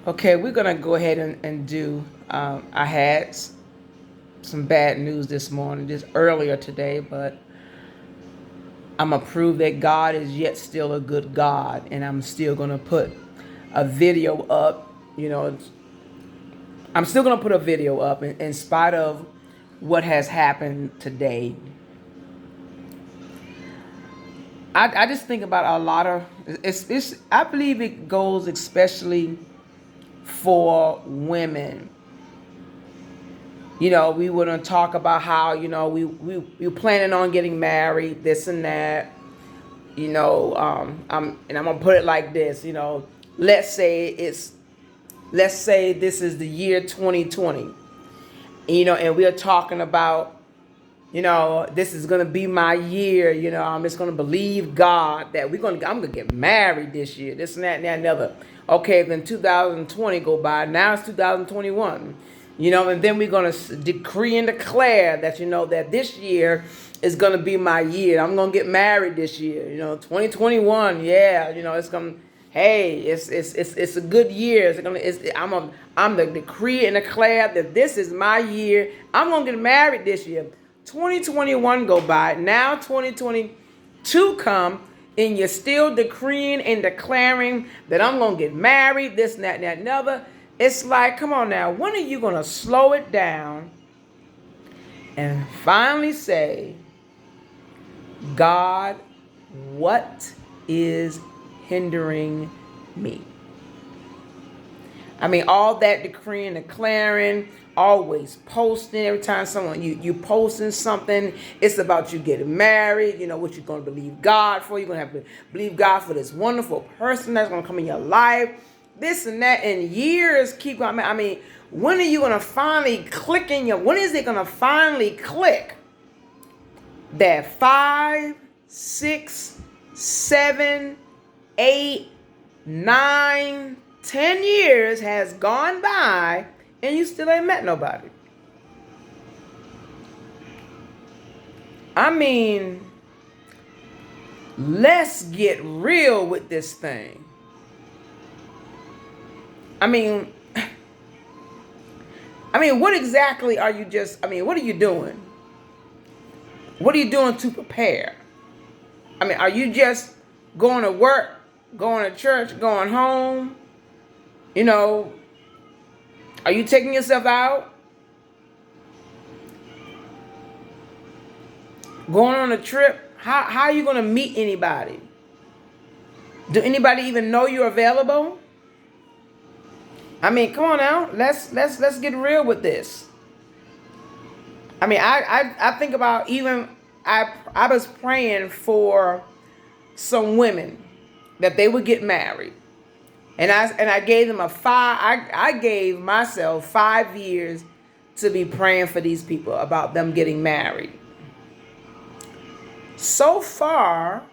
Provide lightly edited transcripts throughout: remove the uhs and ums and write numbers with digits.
Okay, we're gonna go ahead and do. I had some bad news this morning, just earlier today, but I'm gonna prove that God is yet still a good God, and I'm still gonna put a video up. I'm still gonna put a video up in spite of what has happened today. I just think about a lot of it's I believe it goes especially for women. We want to talk about how, we planning on getting married, this and that. I'm gonna put it like this. Let's say let's say this is the year 2020. And we are talking about, this is gonna be my year. I'm just gonna believe God that I'm gonna get married this year. This and that and that and the other. Okay, then 2020 go by. Now it's 2021. And then we're gonna decree and declare that that this year is gonna be my year. I'm gonna get married this year. 2021. Yeah. It's gonna. Hey, it's a good year. I'm the decree and declare that this is my year. I'm gonna get married this year. 2021 go by. Now 2022 come, and you're still decreeing and declaring that I'm gonna get married. This and that and that and other. It's like, come on now. When are you gonna slow it down and finally say, God, what is hindering me? All that decreeing, declaring, always posting. Every time someone you posting something, it's about you getting married. What you're gonna believe God for. You're gonna have to believe God for this wonderful person that's gonna come in your life. This and that, and years keep going. When are you gonna finally click when is it gonna finally click that 5, 6, 7, 8, 9, 10 years has gone by and you still ain't met nobody? Let's get real with this thing. What exactly are you what are you doing? What are you doing to prepare? Are you just going to work, going to church, going home? Are you taking yourself out? Going on a trip? How are you going to meet anybody? Do anybody even know you're available? Come on now. Let's get real with this. I think about even I was praying for some women that they would get married. And I gave them I gave myself 5 years to be praying for these people about them getting married. So far,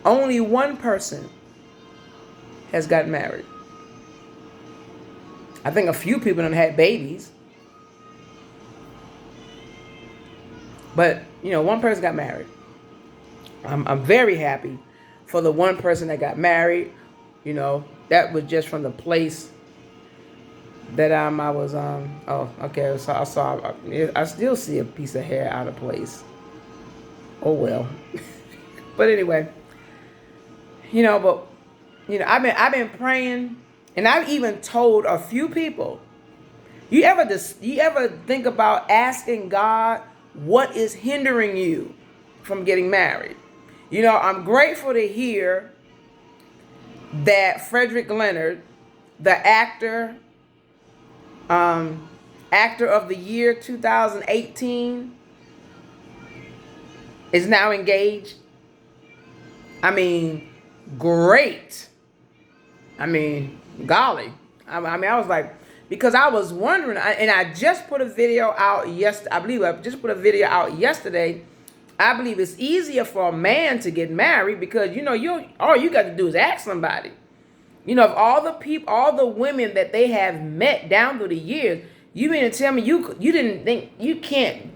only one person has gotten married. I think a few people have had babies. But, one person got married. I'm very happy for the one person that got married. That was just from the place that I was oh, okay. So I still see a piece of hair out of place. Oh well. But anyway, I've been praying, and I've even told a few people. You ever think about asking God what is hindering you from getting married? I'm grateful to hear that Frederick Leonard, the actor of the year 2018, is now engaged. Great. Golly. I was like, because I was wondering, and I just put a video out yesterday. I believe I just put a video out yesterday. I believe it's easier for a man to get married because all you got to do is ask somebody. Of all the women that they have met down through the years, you mean to tell me you didn't think you can't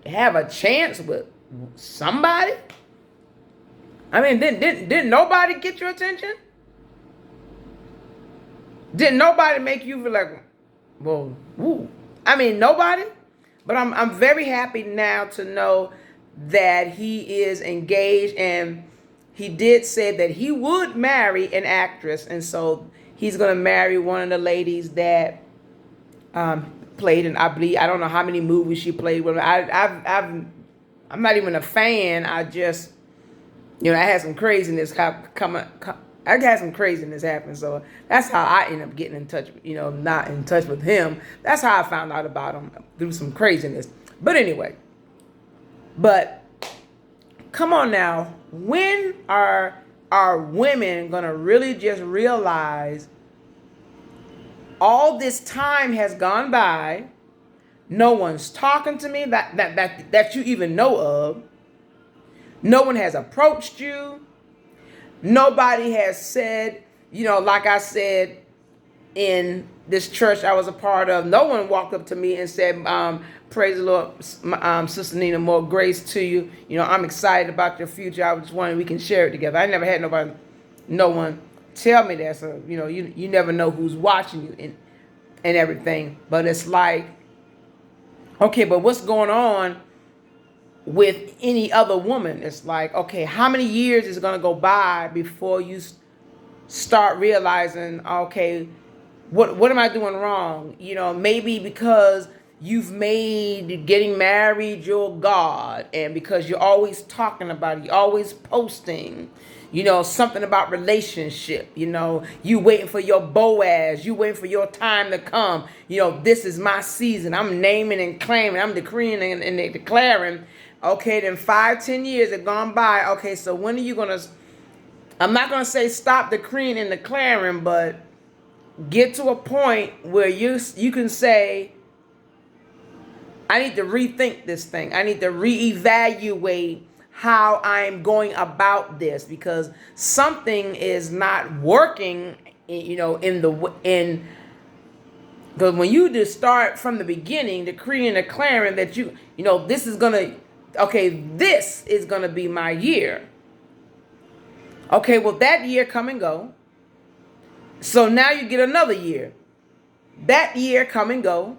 have a chance with somebody? Didn't nobody get your attention? Didn't nobody make you feel like, well, woo? I mean, nobody. But I'm very happy now to know that he is engaged, and he did say that he would marry an actress, and so he's gonna marry one of the ladies that played in, I believe, I don't know how many movies she played with. I'm not even a fan. I just, I had some craziness I had some craziness happen, so that's how I ended up getting in touch. Not in touch with him. That's how I found out about him, through some craziness. But anyway, but come on now, when are our women gonna really just realize all this time has gone by? No one's talking to me that you even know of. No one has approached you. Nobody has said, like I said, in this church I was a part of, no one walked up to me and said, praise the Lord, Sister Nina, more grace to you. I'm excited about your future. I was just wondering we can share it together. I never had no one tell me that. So, you never know who's watching you and everything. But it's like, okay, but what's going on with any other woman? It's like, okay, how many years is going to go by before you start realizing, okay, what am I doing wrong? Maybe because you've made getting married your God, and because you're always talking about it, you're always posting, something about relationship. You waiting for your Boaz, you waiting for your time to come. This is my season. I'm naming and claiming, I'm decreeing and declaring. Okay, then 5-10 years have gone by. Okay, so when are you gonna, I'm not gonna say stop decreeing and declaring, but get to a point where you can say, I need to rethink this thing. I need to reevaluate how I'm going about this, because something is not working, in because when you just start from the beginning, decreeing and declaring that this is gonna be my year. Okay, well, that year come and go. So now you get another year. That year come and go.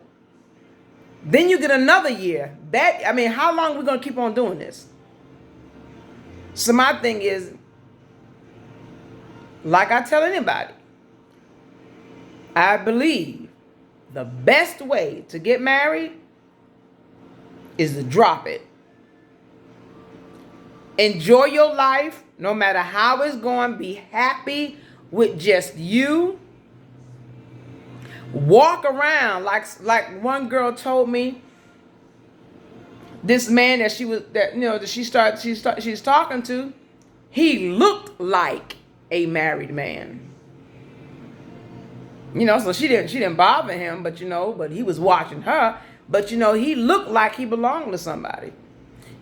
Then you get another year. How long are we going to keep on doing this? So my thing is, like I tell anybody, I believe the best way to get married is to drop it. Enjoy your life, no matter how it's going. Be happy with just you. Walk around like one girl told me. This man that she's talking to, he looked like a married man. So she didn't bother him, but but he was watching her. But he looked like he belonged to somebody.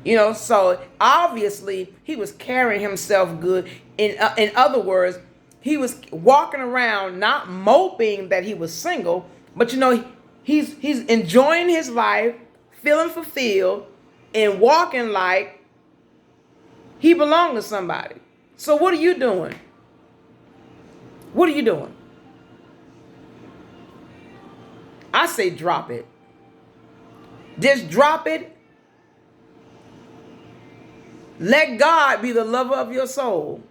So obviously he was carrying himself good. In other words, he was walking around not moping that he was single, but he's enjoying his life, feeling fulfilled, and walking like he belonged to somebody. So what are you doing? What are you doing? I say drop it. Just drop it. Let God be the lover of your soul.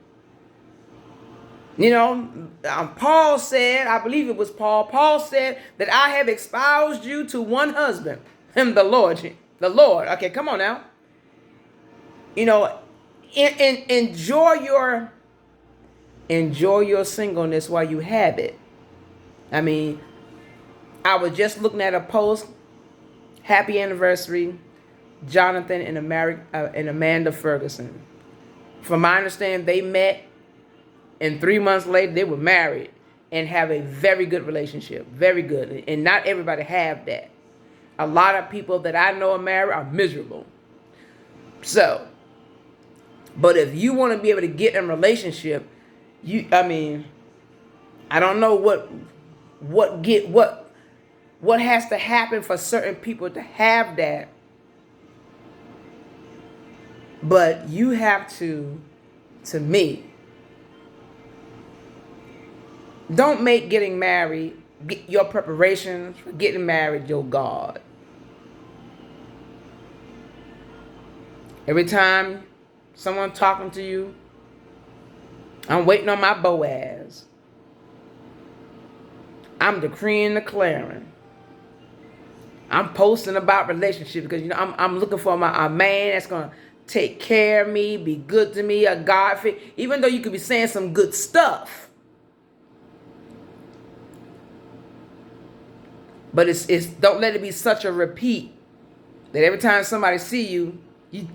Paul said, I believe it was Paul said that I have espoused you to one husband, him, the Lord. Okay, come on now. Enjoy your singleness while you have it. I was just looking at a post. Happy anniversary, Jonathan and Amanda Ferguson. From my understanding, they met, and 3 months later they were married and have a very good relationship. Very good. And not everybody have that. A lot of people that I know are married are miserable. So, but if you want to be able to get in a relationship, I don't know what has to happen for certain people to have that. But you have to me, Don't make getting married, your preparations for getting married, your God. Every time someone talking to you, I'm waiting on my Boaz. I'm decreeing and declaring. I'm posting about relationships because I'm looking for a man that's gonna take care of me, be good to me, a God fit. Even though you could be saying some good stuff, but it's don't let it be such a repeat that every time somebody see you,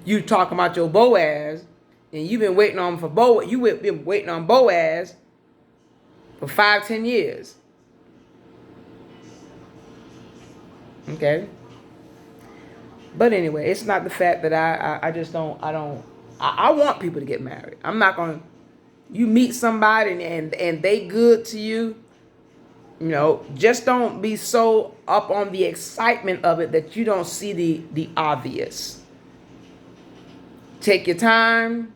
you talking about your Boaz, and you've been waiting on for Boaz. You've been waiting on Boaz for 5-10 years. Okay. But anyway, it's not the fact that I just don't, I want people to get married. I'm not going to, you meet somebody and they good to you, just don't be so up on the excitement of it that you don't see the obvious. Take your time.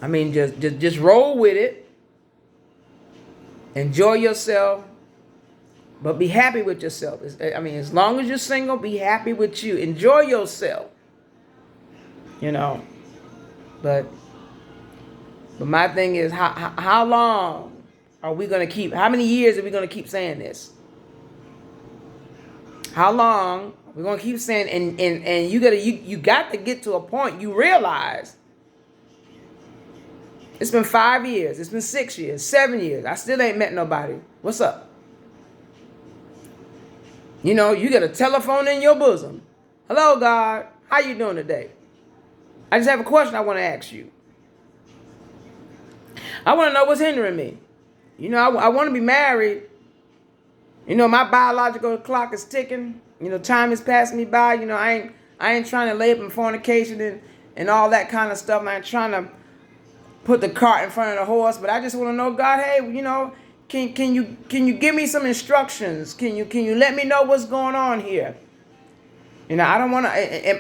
I mean, just roll with it. Enjoy yourself. But be happy with yourself. As long as you're single, be happy with you. Enjoy yourself. But my thing is, how long are we going to keep, how many years are we going to keep saying this? How long are we going to keep saying, and you got to get to a point you realize it's been 5 years, it's been 6 years, 7 years. I still ain't met nobody. What's up? You get a telephone in your bosom. Hello, God. How you doing today? I just have a question I want to ask you. I want to know what's hindering me. I want to be married. My biological clock is ticking. Time is passing me by. I ain't trying to lay up in fornication and all that kind of stuff. I ain't trying to put the cart in front of the horse. But I just want to know, God, hey, Can you give me some instructions? Can you let me know what's going on here? I don't want to.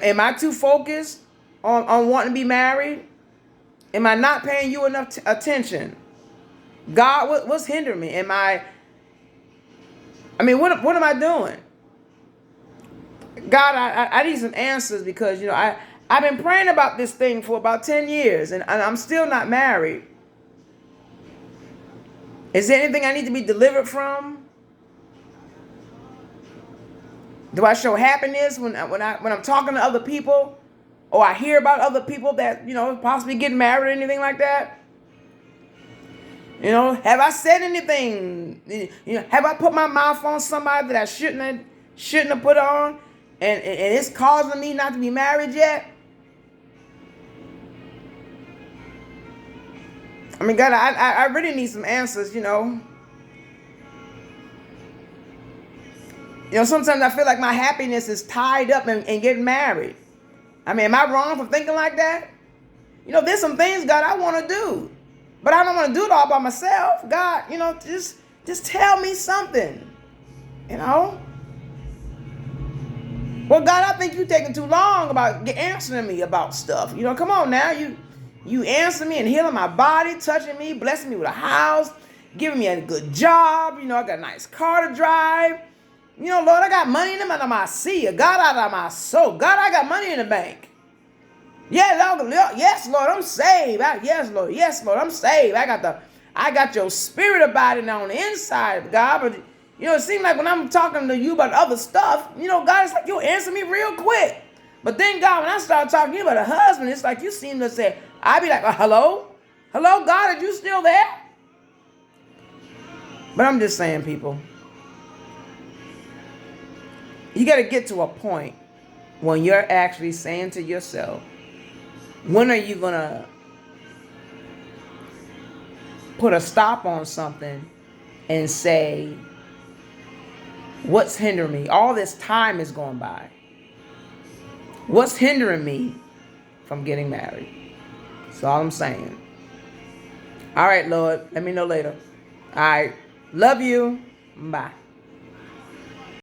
Am I too focused on wanting to be married? Am I not paying you enough attention? God, what's hindering me? What am I doing? God, I need some answers because I've been praying about this thing for about 10 years and I'm still not married. Is there anything I need to be delivered from? Do I show happiness when I'm talking to other people, or I hear about other people that possibly getting married or anything like that? Have I said anything? Have I put my mouth on somebody that I shouldn't have put on, and it's causing me not to be married yet? God, I really need some answers, Sometimes I feel like my happiness is tied up in getting married. Am I wrong for thinking like that? There's some things, God, I want to do. But I don't want to do it all by myself. God, just tell me something. Well, God, I think you're taking too long about answering me about stuff. Come on now. You answer me and healing my body, touching me, blessing me with a house, giving me a good job. I got a nice car to drive. Lord, I got money in the mind of my seer. God, out of my soul. God, I got money in the bank. Yeah, Lord, yes, Lord, I'm saved. Yes, Lord, I'm saved. I got your spirit abiding on the inside, God. But it seems like when I'm talking to you about other stuff, God, it's like you answer me real quick. But then, God, when I start talking to you about a husband, it's like you seem to say, I be like, hello, God, are you still there? But I'm just saying, people, you got to get to a point when you're actually saying to yourself, when are you going to put a stop on something and say, what's hindering me? All this time is going by. What's hindering me from getting married? That's all I'm saying. All right, Lord, let me know later. All right. Love you. Bye.